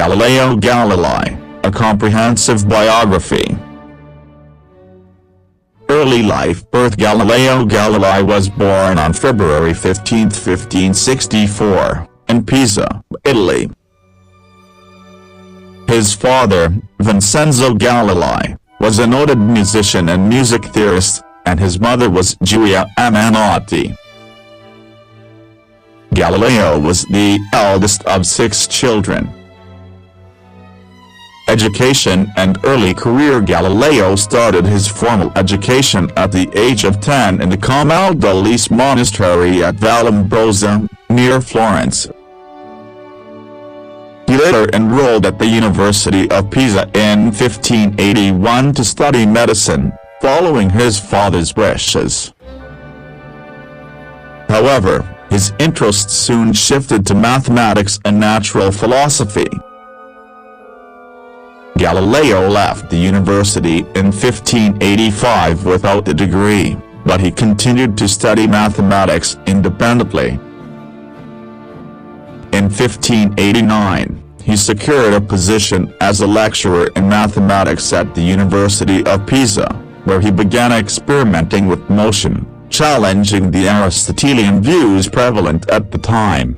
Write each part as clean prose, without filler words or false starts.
Galileo Galilei, a comprehensive biography. Early life. Birth. Galileo Galilei was born on February 15, 1564, in Pisa, Italy. His father, Vincenzo Galilei, was a noted musician and music theorist, and his mother was Giulia Amanotti. Galileo was the eldest of 6 children. Education and early career. Galileo started his formal education at the age of 10 in the Camaldolese monastery at Vallombrosa, near Florence. He later enrolled at the University of Pisa in 1581 to study medicine, following his father's wishes. However, his interests soon shifted to mathematics and natural philosophy. Galileo left the university in 1585 without a degree, but he continued to study mathematics independently. In 1589, he secured a position as a lecturer in mathematics at the University of Pisa, where he began experimenting with motion, challenging the Aristotelian views prevalent at the time.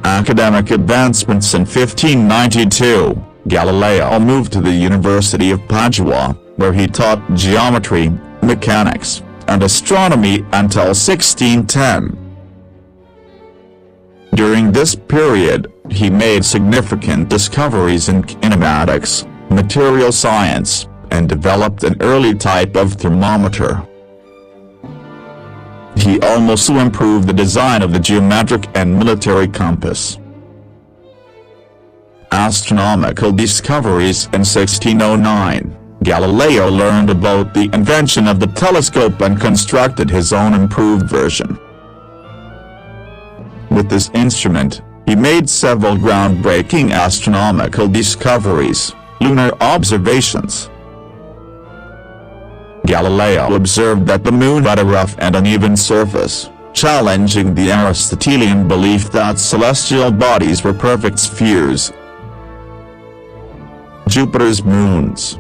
Academic advancements. In 1592, Galileo moved to the University of Padua, where he taught geometry, mechanics, and astronomy until 1610. During this period, he made significant discoveries in kinematics, material science, and developed an early type of thermometer. He also improved the design of the geometric and military compass. Astronomical discoveries. In 1609, Galileo learned about the invention of the telescope and constructed his own improved version. With this instrument, he made several groundbreaking astronomical discoveries, lunar observations. Galileo observed that the moon had a rough and uneven surface, challenging the Aristotelian belief that celestial bodies were perfect spheres. Jupiter's moons.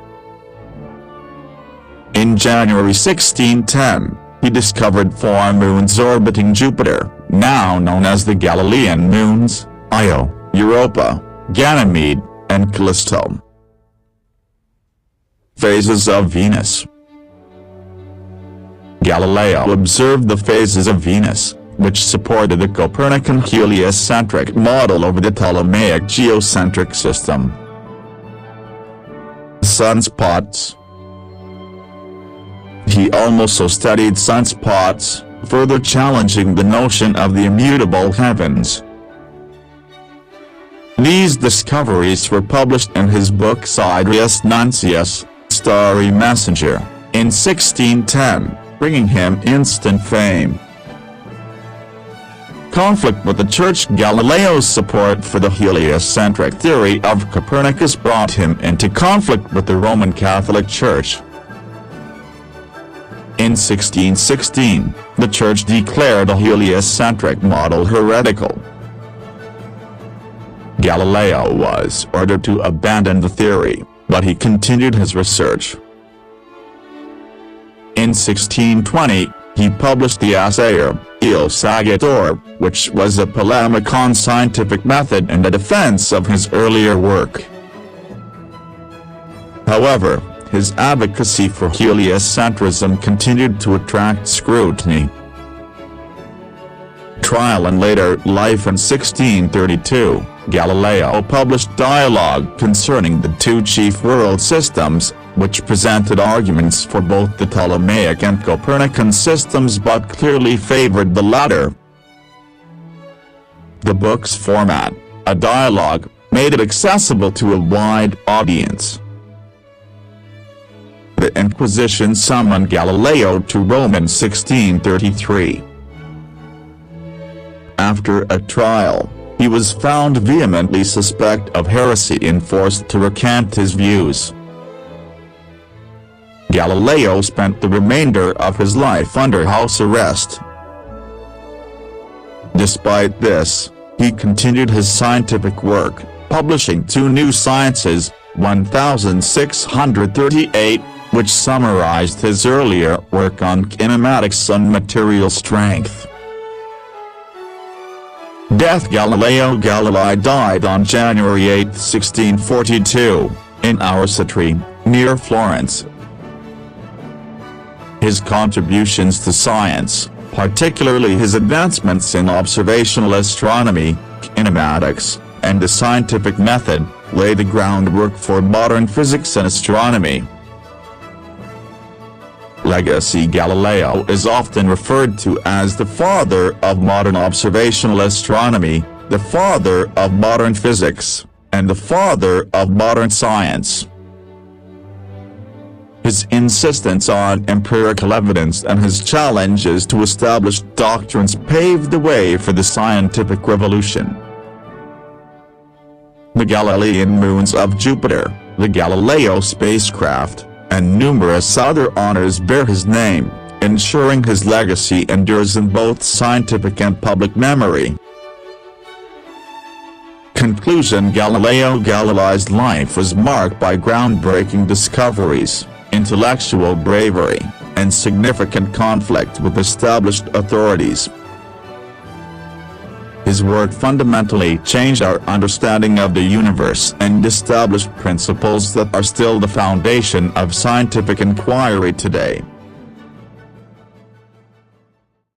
In January 1610, he discovered 4 moons orbiting Jupiter, now known as the Galilean moons, Io, Europa, Ganymede, and Callisto. Phases of Venus. Galileo observed the phases of Venus, which supported the Copernican heliocentric model over the Ptolemaic geocentric system. Sunspots. He also studied sunspots, further challenging the notion of the immutable heavens. These discoveries were published in his book Sidereus Nuncius, Starry Messenger, in 1610. Bringing him instant fame. Conflict with the Church. Galileo's support for the heliocentric theory of Copernicus brought him into conflict with the Roman Catholic Church. In 1616, the Church declared a heliocentric model heretical. Galileo was ordered to abandon the theory, but he continued his research. In 1620, he published the Assayer, Il Saggiatore, which was a polemic on scientific method and a defense of his earlier work. However, his advocacy for heliocentrism continued to attract scrutiny. Trial and later life. In 1632, Galileo published Dialogue concerning the 2 chief world systems, which presented arguments for both the Ptolemaic and Copernican systems but clearly favored the latter. The book's format, a dialogue, made it accessible to a wide audience. The Inquisition summoned Galileo to Rome in 1633. After a trial, he was found vehemently suspect of heresy and forced to recant his views. Galileo spent the remainder of his life under house arrest. Despite this, He continued his scientific work, publishing two new sciences, 1638, which summarized his earlier work on kinematics and material strength. Death. Galileo Galilei died on January 8, 1642, in Aristotelian, near Florence. His contributions to science, particularly his advancements in observational astronomy, kinematics, and the scientific method, laid the groundwork for modern physics and astronomy. Legacy. Galileo is often referred to as the father of modern observational astronomy, the father of modern physics, and the father of modern science. His insistence on empirical evidence and his challenges to established doctrines paved the way for the scientific revolution. The Galilean moons of Jupiter, the Galileo spacecraft, and numerous other honors bear his name, ensuring his legacy endures in both scientific and public memory. Conclusion. Galileo Galilei's life was marked by groundbreaking discoveries, intellectual bravery, and significant conflict with established authorities. His work fundamentally changed our understanding of the universe and established principles that are still the foundation of scientific inquiry today.